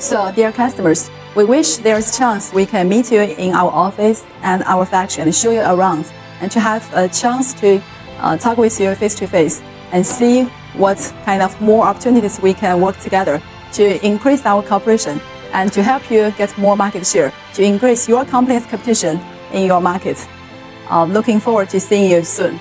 So, dear customers, we wish there's a chance we can meet you in our office and our factory and show you around, and to have a chance to talk with you face to face and see what kind of more opportunities we can work together to increase our cooperation and to help you get more market share, to increase your company's competition in your market. Looking forward to seeing you soon.